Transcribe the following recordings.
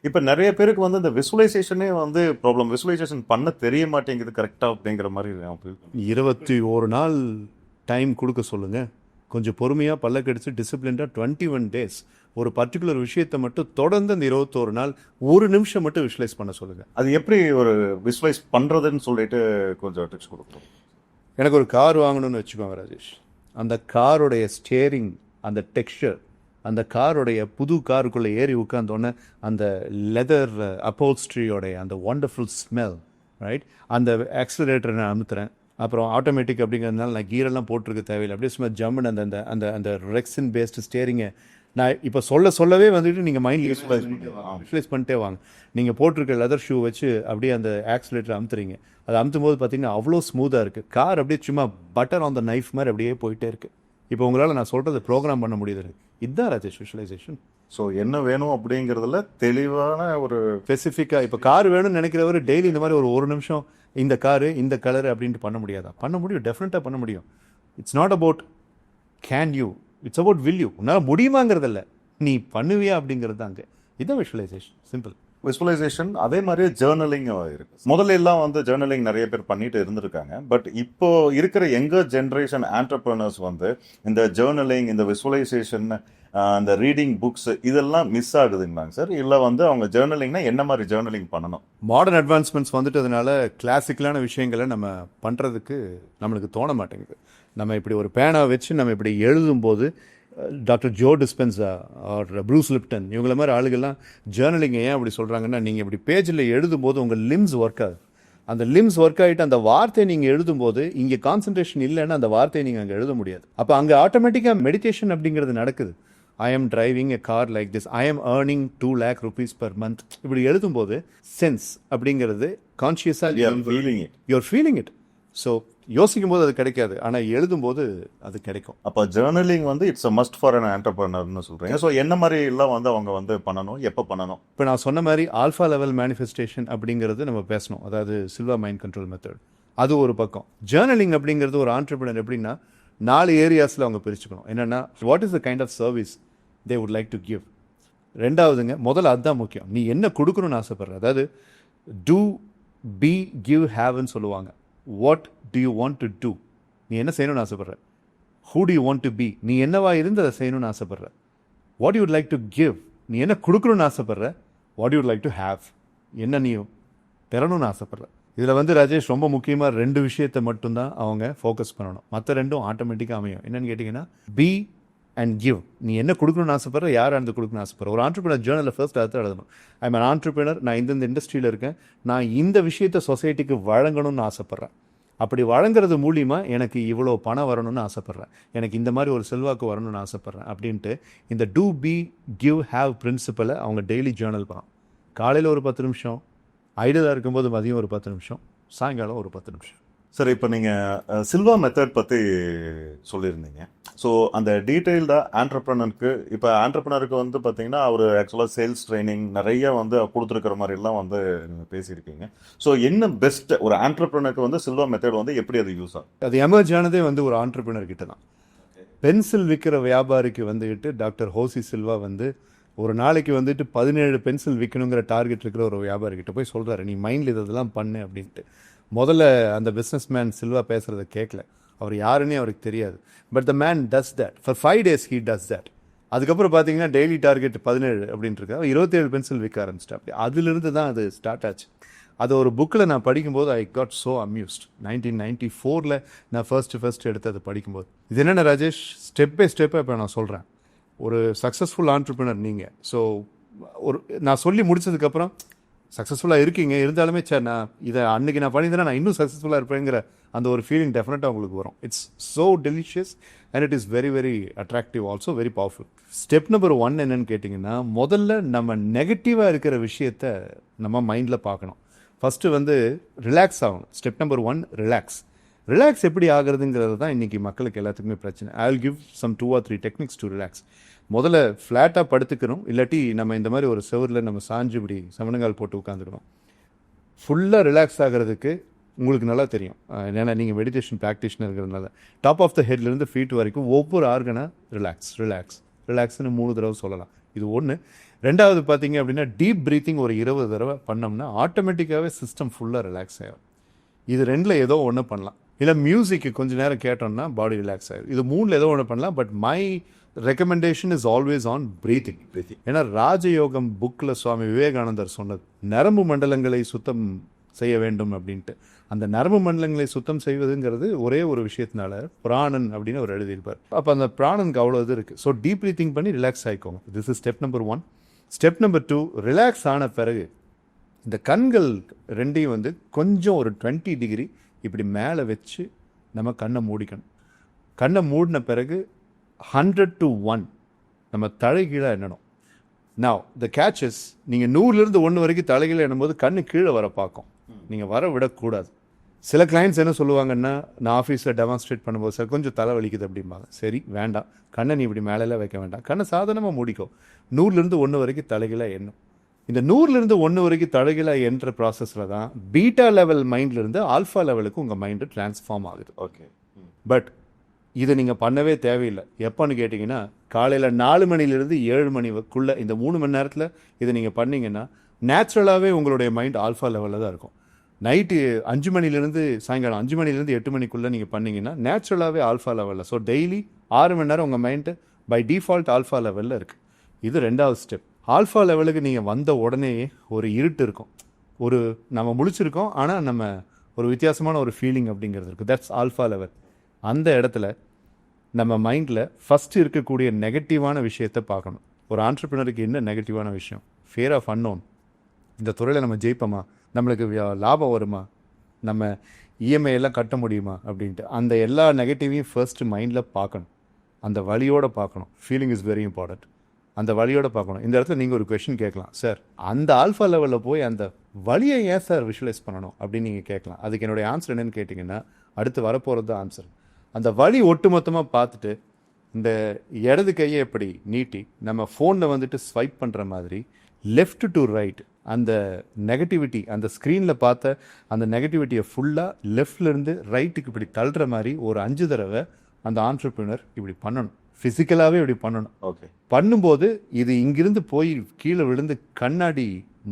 இப்போ நிறைய பேருக்கு வந்து இந்த விசுவலைசேஷனே வந்து ப்ராப்ளம், விசுவலைசேஷன் பண்ண தெரிய மாட்டேங்குது கரெக்டாக அப்படிங்கிற மாதிரி 21 நாள் டைம் கொடுக்க சொல்லுங்கள். கொஞ்சம் பொறுமையாக பல்ல கடிச்சு டிசிப்ளின்டாக 21 days ஒரு பர்டிகுலர் விஷயத்தை மட்டும் தொடர்ந்து அந்த 21 நாள் 1 நிமிஷம் மட்டும் விஷுவலைஸ் பண்ண சொல்லுங்கள். அது எப்படி ஒரு விசுவலைஸ் பண்ணுறதுன்னு சொல்லிட்டு கொஞ்சம் டிப்ஸ் கொடுக்கணும். எனக்கு ஒரு கார் வாங்கணும்னு வச்சுக்கோங்க ராஜேஷ். அந்த காரோடைய ஸ்டியரிங், அந்த டெக்ஸ்சர், அந்த காரோடைய புது காருக்குள்ளே ஏறி உட்காந்தோன்னே அந்த லெதர் அப்போல்ஸ்ட்ரியோடைய அந்த ஒண்டர்ஃபுல் ஸ்மெல், ரைட்? அந்த ஆக்சிலரேட்டரை நான் அமுத்துறேன். அப்புறம் ஆட்டோமேட்டிக் அப்படிங்கிறதுனால நான் கீரெல்லாம் போட்டிருக்க தேவையில்லை. அப்படியே சும்மா ஜம்முன்னு அந்த அந்த அந்த ரெக்ஸின் பேஸ்டு ஸ்டியரிங்கை நான் இப்போ சொல்லவே வந்துட்டு நீங்கள் மைண்ட் விஷுவலைஸ் பண்ணிட்டே வாங்க. நீங்கள் போட்டிருக்க லெதர் ஷூ வச்சு அப்படியே அந்த ஆக்சிலேட்டர் அமுத்துறீங்க. அது அமுத்தும் போது பார்த்தீங்கன்னா அவ்வளோ ஸ்மூத்தாக இருக்குது. கார் அப்படியே சும்மா பட்டர் ஆன் த நைஃப் மாதிரி அப்படியே போயிட்டே இருக்குது. இப்போ உங்களால் நான் சொல்கிறது ப்ரோக்ராம் பண்ண முடியுது. இதுதான் ராஜேஷ் விஷுவலைசேஷன். ஸோ என்ன வேணும் அப்படிங்கிறதுல தெளிவான ஒரு ஸ்பெசிஃபிக்காக இப்போ கார் வேணும்னு நினைக்கிறவர் டெய்லி இந்த மாதிரி ஒரு நிமிஷம் இந்த காரு இந்த கலரு அப்படின்ட்டு பண்ண முடியாதா? பண்ண முடியும், டெஃபினட்டாக பண்ண முடியும். It's not about can you, it's about will you. உன்னால் முடியுமாங்கிறதில்ல, நீ பண்ணுவியா அப்படிங்கிறது தான் அங்கே. இதுதான் விஷுவலைசேஷன், சிம்பிள். விசுவலைசேஷன் அதே மாதிரி ஜேர்னலிங் இருக்கு. முதல்ல எல்லாம் வந்து ஜேர்னலிங் நிறைய பேர் பண்ணிட்டு இருந்திருக்காங்க. பட் இப்போ இருக்கிற யங்கர் ஜென்ரேஷன் ஆண்டர்பிரனர்ஸ் வந்து இந்த ஜேர்னலிங், இந்த விசுவலைசேஷன், இந்த ரீடிங் புக்ஸ் இதெல்லாம் மிஸ் ஆகுதுங்களாங்க சார்? இல்லை வந்து அவங்க ஜேர்னலிங்னா என்ன மாதிரி ஜேர்னலிங் பண்ணணும்? மாடர்ன் அட்வான்ஸ்மெண்ட்ஸ் வந்துட்டதுனால கிளாசிக்கலான விஷயங்களை நம்ம பண்ணுறதுக்கு நம்மளுக்கு தோண மாட்டேங்குது. நம்ம இப்படி ஒரு பேனா வச்சு நம்ம இப்படி எழுதும்போது doctor Joe Dispenza or Bruce Lipton இவங்கள மாதிரி ஆளுகள்லாம் ஜேர்னலிங் ஏன் அப்படி சொல்கிறாங்கன்னா, நீங்கள் இப்படி பேஜில் எழுதும்போது உங்கள் லிம்ஸ் ஒர்க் ஆகுது. அந்த லிம்ஸ் ஒர்க் ஆகிட்டு அந்த வார்த்தையை நீங்கள் எழுதும்போது இங்கே கான்சன்ட்ரேஷன் இல்லைன்னா அந்த வார்த்தையை நீங்கள் அங்கே எழுத முடியாது. அப்போ அங்கே ஆட்டோமேட்டிக்காக மெடிடேஷன் அப்படிங்கிறது நடக்குது. I am driving a car like this, I am earning 2 lakh rupees per month. இப்படி எழுதும்போது சென்ஸ் அப்படிங்கிறது கான்ஷியஸாக யூஆர் ஃபீலிங் இட். ஸோ யோசிக்கும் போது அது கிடைக்காது, ஆனால் எழுதும்போது அது கிடைக்கும். அப்போ ஜேர்னலிங் வந்து it's a must for an ஆண்டர்பிரனர்னு சொல்கிறீங்க. ஸோ என்ன மாதிரி எல்லாம் வந்து அவங்க வந்து பண்ணணும், எப்போ பண்ணணும்? இப்போ நான் சொன்ன மாதிரி ஆல்ஃபா லெவல் மேனிஃபெஸ்டேஷன் அப்படிங்கிறது நம்ம பேசணும். அதாவது சில்வா மைண்ட் கண்ட்ரோல் மெத்தட், அது ஒரு பக்கம். ஜேர்னலிங் அப்படிங்கிறது ஒரு ஆண்டர்பிரனர் எப்படின்னா 4 ஏரியாஸில் அவங்க பிரிச்சுக்கணும். என்னென்னா, what is the kind of service they would like to give. ரெண்டாவதுங்க, முதல்ல அதுதான் முக்கியம். நீ என்ன கொடுக்கணும்னு ஆசைப்படுற, அதாவது டூ பி கிவ் ஹேவ்னு சொல்லுவாங்க. What do you want to do, நீ என்ன செய்யணும்னு ஆசைப்படுற. Who do you want to be, நீ என்னவா இருந்து அதை செய்யணும்னு ஆசைப்படுற. What you like to give, நீ என்ன கொடுக்கணும்னு ஆசைப்படுற. What you like to have, என்ன நீ பெறணும்னு ஆசைப்படுற. இதில் வந்து ராஜேஷ் ரொம்ப முக்கியமாக 2 விஷயத்தை மட்டும்தான் அவங்க ஃபோக்கஸ் பண்ணணும். மற்ற 2ம் ஆட்டோமேட்டிக்காக அமையும். என்னென்னு கேட்டிங்கன்னா, பி அண்ட் கிவ். நீ என்ன கொடுக்கணும்னு ஆசைப்படுற, யார் அந்த கொடுக்கணும்னு ஆசைப்படுற. ஒரு ஆண்டர்பிரினர் ஜேர்னலில் ஃபர்ஸ்ட் அதை எழுதணும். ஐ எம் அன் ஆண்டர்பிரினர், நான் இந்த இண்டஸ்ட்ரியில் இருக்கேன், நான் இந்த விஷயத்தை சொசைட்டிக்கு வழங்கணும்னு ஆசைப்பட்றேன். அப்படி வழங்குறது மூலியமாக எனக்கு இவ்வளோ பணம் வரணும்னு ஆசைப்பட்றேன், எனக்கு இந்த மாதிரி ஒரு செல்வாக்கு வரணும்னு ஆசைப்பட்றேன் அப்படின்ட்டு இந்த டூ பி கிவ் ஹேவ் பிரின்சிபலை அவங்க டெய்லி ஜேர்னல் பண்ணலாம். காலையில் ஒரு 10 நிமிஷம், ஐடியலாக இருக்கும்போது மதியம் ஒரு 10 நிமிஷம், சாயங்காலம் ஒரு 10 நிமிஷம். சார், இப்போ நீங்கள் சில்வா மெத்தட் பற்றி சொல்லியிருந்தீங்க. ஸோ அந்த டீட்டெயில்டாக ஆண்டர்பிரனருக்கு, இப்போ ஆண்டர்பிரனருக்கு வந்து பார்த்தீங்கன்னா அவர் ஆக்சுவலாக சேல்ஸ் ட்ரைனிங் நிறைய வந்து கொடுத்துருக்கிற மாதிரிலாம் வந்து நீங்கள் பேசியிருக்கீங்க. ஸோ என்ன பெஸ்ட் ஒரு ஆண்டர்பிரனருக்கு வந்து சில்வா மெத்தட் வந்து எப்படி அது யூஸ் ஆகும்? அது எமர்ஜ் ஆனதே வந்து ஒரு ஆண்டர்பிரனர் கிட்ட தான். பென்சில் விற்கிற வியாபாரிக்கு வந்துட்டு டாக்டர் ஹோசி சில்வா வந்து ஒரு நாளைக்கு வந்துட்டு 17 பென்சில் விற்கணுங்கிற டார்கெட் இருக்கிற ஒரு வியாபாரிகிட்ட போய் சொல்கிறாரு, நீ மைண்டில் இதெல்லாம் பண்ணு அப்படின்ட்டு. முதல்ல அந்த பிஸ்னஸ் மேன் சில்வா பேசுகிறத கேட்கல, அவர் யாருன்னே அவருக்கு தெரியாது. But the man does that for 5 days, he does that. அதுக்கப்புறம் பார்த்தீங்கன்னா டெய்லி டார்கெட் 17 அப்படின்ட்டு இருக்கு. 27 பென்சில் விற்க ஆரம்பிச்சிட்டா. அப்படி அதுலேருந்து தான் அது ஸ்டார்ட் ஆச்சு. அது ஒரு புக்கில் நான் படிக்கும்போது ஐ காட் ஸோ அம்யூஸ்ட். 1994 நான் ஃபர்ஸ்ட் எடுத்து அதை படிக்கும்போது இது என்னென்ன ராஜேஷ், ஸ்டெப் பை ஸ்டெப்பாக இப்போ நான் சொல்கிறேன். ஒரு சக்ஸஸ்ஃபுல் ஆண்டர்பிரினர் நீங்கள். ஸோ ஒரு நான் சொல்லி முடிச்சதுக்கப்புறம் சக்ஸஸ்ஃபுல்லாக இருக்கீங்க, இருந்தாலுமே சார் நான் இதை அன்றைக்கி நான் பண்ணியிருந்தேன்னா நான் இன்னும் சக்ஸஸ்ஃபுல்லாக இருப்பேங்கிற அந்த ஒரு ஃபீலிங் டெஃபினட்டாக உங்களுக்கு வரும். It's so delicious and it is very very attractive, also very powerful. Step number 1 என்னன்னு கேட்டிங்கன்னா, முதல்ல நம்ம நெகட்டிவாக இருக்கிற விஷயத்த நம்ம மைண்டில் பார்க்கணும். ஃபஸ்ட்டு வந்து ரிலாக்ஸ் ஆகணும். ஸ்டெப் நம்பர் 1, ரிலாக்ஸ் எப்படி ஆகுறதுங்கிறது தான் இன்றைக்கி மக்களுக்கு எல்லாத்துக்குமே பிரச்சனை. I will give some 2 or 3 techniques to relax. முதல்ல ஃப்ளாட்டாக படுத்துக்கணும், இல்லாட்டி நம்ம இந்த மாதிரி ஒரு செவரில் நம்ம சாஞ்சு இப்படி சமணங்கால் போட்டு உட்காந்துக்கணும். ஃபுல்லாக ரிலாக்ஸ் ஆகிறதுக்கு உங்களுக்கு நல்லா தெரியும், ஏன்னா நீங்கள் மெடிடேஷன் ப்ராக்டிஷனருங்கிறதுனால டாப் ஆஃப் த ஹெட்லேருந்து ஃபீட் வரைக்கும் ஒவ்வொரு ஆர்கனாக ரிலாக்ஸ்னு 3 தடவை சொல்லலாம். இது ஒன்று. ரெண்டாவது பார்த்தீங்க அப்படின்னா டீப் ப்ரீத்திங் ஒரு 20 தடவை பண்ணோம்னா ஆட்டோமேட்டிக்காகவே சிஸ்டம் ஃபுல்லாக ரிலாக்ஸ் ஆகும். இது ரெண்டில் ஏதோ ஒன்று பண்ணலாம். இல்லை மியூசிக்கு கொஞ்சம் நேரம் கேட்டோம்னா பாடி ரிலாக்ஸ் ஆகும். இது மூணில் ஏதோ ஒன்று பண்ணலாம். But my recommendation is always on breathing. ஏன்னா ராஜயோகம் புக்கில் சுவாமி விவேகானந்தர் சொன்னது நரம்பு மண்டலங்களை சுத்தம் செய்ய வேண்டும் அப்படின்ட்டு. அந்த நரம்பு மண்டலங்களை சுத்தம் செய்வதுங்கிறது ஒரே ஒரு விஷயத்தினால பிராணன் அப்படின்னு அவர் எழுதியிருப்பார். அப்போ அந்த பிராணனுக்கு அவ்வளோ இது இருக்குது. ஸோ டீப் ப்ரீத்திங் பண்ணி ரிலாக்ஸ் ஆகிக்கோங்க. This is step number 1. Step number 2, relax ஆன பிறகு இந்த கண்கள் ரெண்டையும் வந்து கொஞ்சம் ஒரு 20 டிகிரி இப்படி மேலே வச்சு நம்ம கண்ணை மூடிக்கணும். கண்ணை மூடின பிறகு 100 to 1 நம்ம தலைகீழாக எண்ணணும். நவ் த கேட்சஸ், நீங்கள் 100லேருந்து 1 வரைக்கும் தலைகீழ எண்ணும்போது கண்ணு கீழே வர பார்க்கும். நீங்கள் வர விடக்கூடாது. சில கிளைண்ட்ஸ் என்ன சொல்லுவாங்கன்னா, நான் ஆஃபீஸில் டெமான்ஸ்ட்ரேட் பண்ணும்போது சார் கொஞ்சம் தலை வலிக்குது அப்படிம்பாங்க. சரி வேண்டாம், கண்ணை நீ இப்படி மேலே வைக்க வேண்டாம், கண்ணை சாதாரணமாக மூடிக்கோ. 100லேருந்து 1 வரைக்கும் தலைகீழாக எண்ணும். இந்த 100லேருந்து 1 வரைக்கும் தலைகீழாக என்ற ப்ராசஸில் தான் பீட்டா லெவல் மைண்ட்லேருந்து ஆல்ஃபா லெவலுக்கு உங்கள் மைண்டு டிரான்ஸ்ஃபார்ம் ஆகுது. ஓகே. பட் இதை நீங்கள் பண்ணவே தேவையில்லை. எப்போன்னு கேட்டிங்கன்னா, காலையில் 4 மணிலேருந்து 7 மணிக்குள்ளே இந்த 3 மணி நேரத்தில் இதை நீங்கள் பண்ணிங்கன்னா நேச்சுரலாகவே உங்களுடைய மைண்ட் ஆல்ஃபா லெவலில் தான் இருக்கும். நைட்டு 5 மணிலேருந்து சாயங்காலம் 5 மணிலேருந்து 8 மணிக்குள்ளே நீங்கள் பண்ணிங்கன்னா நேச்சுரலாகவே ஆல்ஃபா லெவலில். ஸோ டெய்லி 6 மணி நேரம் உங்கள் மைண்டு பை டிஃபால்ட் ஆல்ஃபா லெவலில் இருக்குது. இது 2வது ஸ்டெப். ஆல்ஃபா லெவலுக்கு நீங்கள் வந்த உடனே ஒரு இருட்டு இருக்கும். ஒரு நம்ம முழிச்சிருக்கோம், ஆனால் நம்ம ஒரு வித்தியாசமான ஒரு ஃபீலிங் அப்படிங்கிறது இருக்குது. That's alpha level. அந்த இடத்துல நம்ம மைண்டில் ஃபஸ்ட்டு இருக்கக்கூடிய நெகட்டிவான விஷயத்தை பார்க்கணும். ஒரு ஆண்டர்ப்ரினருக்கு என்ன நெகட்டிவான விஷயம்? Fear of unknown. இந்த துறையில் நம்ம ஜெயிப்போமா, நம்மளுக்கு லாபம் வருமா, நம்ம இஎம்ஐ எல்லாம் கட்ட முடியுமா அப்படின்ட்டு அந்த எல்லா நெகட்டிவையும் ஃபர்ஸ்ட்டு மைண்டில் பார்க்கணும். அந்த வழியோடு பார்க்கணும். Feeling is very important. அந்த வழியோடு பார்க்கணும். இந்த இடத்துல நீங்கள் ஒரு கொஷின் கேட்கலாம், சார் அந்த ஆல்ஃபா லெவலில் போய் அந்த வழியை ஏன் சார் விஷுவலைஸ் பண்ணணும் அப்படின்னு நீங்கள் கேட்கலாம். அதுக்கு என்னுடைய ஆன்சர் என்னன்னு கேட்டிங்கன்னா, அடுத்து வரப்போகிறது தான் ஆன்சர். அந்த வழி ஒட்டுமொத்தமாக பார்த்துட்டு இந்த இடது கையை எப்படி நீட்டி நம்ம ஃபோனில் வந்துட்டு ஸ்வைப் பண்ணுற மாதிரி லெஃப்ட் டு ரைட் அந்த நெகட்டிவிட்டி, அந்த ஸ்க்ரீனில் பார்த்த அந்த நெகட்டிவிட்டியை ஃபுல்லாக லெஃப்ட்லேருந்து ரைட்டுக்கு இப்படி தள்ளுற மாதிரி ஒரு 5 தடவை அந்த ஆண்டர்ப்ரினர் இப்படி பண்ணணும். ஃபிசிக்கலாகவே இப்படி பண்ணணும். ஓகே. பண்ணும்போது இது இங்கிருந்து போய் கீழே விழுந்து கண்ணாடி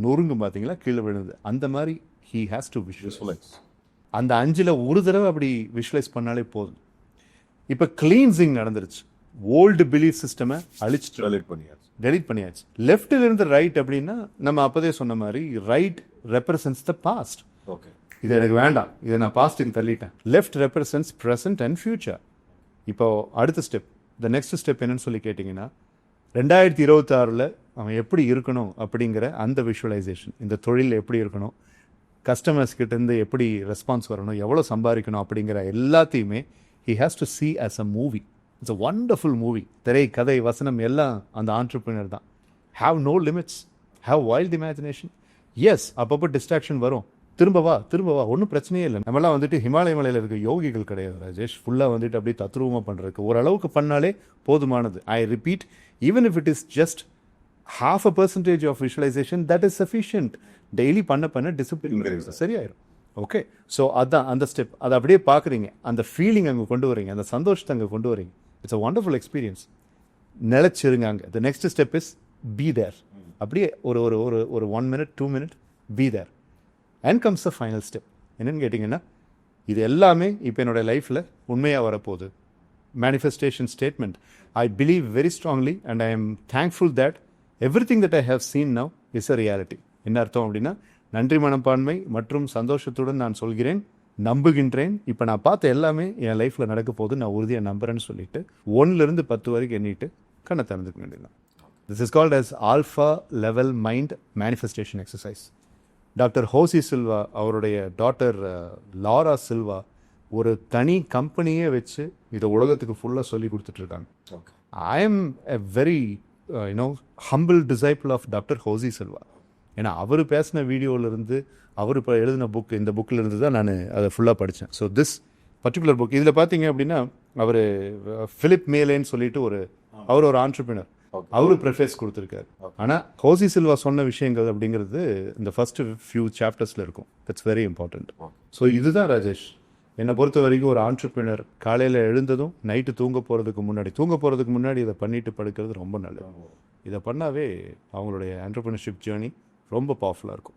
நொறுங்கும் பார்த்தீங்களா, கீழே விழுந்து அந்த மாதிரி ஹீ ஹேஸ் டு விஷுவலைஸ். அந்த 5ல் ஒரு தடவை அப்படி விஷுவலைஸ் பண்ணாலே போதும். இப்போ கிளீன்சிங் நடந்துருச்சு. ஓல்டு பிலீஃப் சிஸ்டமை அழிச்சிட்டு டெலிட் பண்ணியாச்சு. லெஃப்டிலிருந்து ரைட் அப்படின்னா நம்ம அப்போதே சொன்ன மாதிரி right represents the past. Okay. இது எனக்கு வேண்டாம், இதை நான் பாஸ்ட்டுக்கு தள்ளிட்டேன். Left represents present and future. இப்போ அடுத்த ஸ்டெப், த நெக்ஸ்ட் ஸ்டெப் என்னன்னு சொல்லி கேட்டிங்கன்னா, 2026 அவன் எப்படி இருக்கணும் அப்படிங்கிற அந்த விஷுவலைசேஷன். இந்த தொழில் எப்படி இருக்கணும், கஸ்டமர்ஸ் கிட்டேருந்து எப்படி ரெஸ்பான்ஸ் வரணும், எவ்வளோ சம்பாதிக்கணும் அப்படிங்கிற எல்லாத்தையுமே he has to see as a movie. It's a wonderful movie. திரை, கதை, வசனம் எல்லாம் அந்த ஆண்டர்ப்ரினர் தான். Have no limits. Have wild imagination. Yes, அப்பப்போ டிஸ்ட்ராக்ஷன் வரும். திரும்ப வா ஒன்றும் பிரச்சனையே இல்லை. நம்மளாம் வந்துட்டு ஹிமாலய மலையில் இருக்க யோகிகள் கிடையாது ராஜேஷ். ஃபுல்லாக வந்துட்டு அப்படியே தத்ரூபமாக பண்ணுறதுக்கு ஓரளவுக்கு பண்ணாலே போதுமானது. I repeat, even if it is just 0.5% of visualization, that is sufficient. Daily பண்ண டிசிப்ளின் சரியாயிரும். ஓகே. ஸோ அதுதான் அந்த ஸ்டெப். அதை அப்படியே பார்க்குறீங்க, அந்த ஃபீலிங் அங்கே கொண்டு வரீங்க, அந்த சந்தோஷத்தை அங்கே கொண்டு வரீங்க. It's a wonderful experience. நிலச்சிருங்க அங்கே. The next step is be there. அப்படியே ஒரு ஒரு ஒரு ஒரு 1 minute 2 minute be there. And comes the final step. என்னென்னு கேட்டிங்கன்னா, இது எல்லாமே இப்போ என்னோடய லைஃப்பில் உண்மையாக வரப்போகுது. Manifestation statement. I believe very strongly and I am thankful that everything that I have seen now is a reality. என்ன அர்த்தம் அப்படின்னா, நன்றி மனப்பான்மை மற்றும் சந்தோஷத்துடன் நான் சொல்கிறேன், நம்புகின்றேன். இப்போ நான் பார்த்த எல்லாமே என் லைஃப்பில் நடக்க போகுது, நான் உறுதியாக நம்புறேன்னு சொல்லிட்டு 1லேருந்து 10 வரைக்கும் எண்ணிட்டு கண்ணை திறந்துக்க வேண்டியதான். This is called as alpha level mind manifestation exercise. Doctor Jose Silva அவருடைய டாட்டர் லாரா சில்வா ஒரு தனி கம்பெனியே வச்சு இதை உலகத்துக்கு ஃபுல்லாக சொல்லி கொடுத்துட்ருக்காங்க. I am a very humble disciple of doctor Jose Silva. ஏன்னா அவர் பேசின வீடியோவிலேருந்து, அவர் இப்போ எழுதின புக், இந்த புக்கில் இருந்து தான் நான் அதை ஃபுல்லாக படித்தேன். ஸோ திஸ் பர்டிகுலர் புக் இதில் பார்த்தீங்க அப்படின்னா, அவர் ஃபிலிப் மேலேன்னு சொல்லிட்டு அவர் ஒரு ஆண்டர்ப்ரினர், அவரு ப்ரிஃபேஸ் கொடுத்துருக்காரு. ஆனால் ஹோசி சில்வா சொன்ன விஷயங்கள் அப்படிங்கிறது இந்த ஃபர்ஸ்ட் ஃபியூ சாப்டர்ஸில் இருக்கும். That's very important. ஸோ இதுதான் ராஜேஷ், என்னை பொறுத்த வரைக்கும் ஒரு ஆண்டர்ப்ரினர் காலையில் எழுந்ததும் நைட்டு தூங்க போகிறதுக்கு முன்னாடி இதை பண்ணிட்டு படுக்கிறது ரொம்ப நல்லது. இதை பண்ணாவே அவங்களுடைய ஆண்டர்பிரினர்ஷிப் ஜேர்னி ரொம்ப பவர்ஃபுல்லாக இருக்கும்.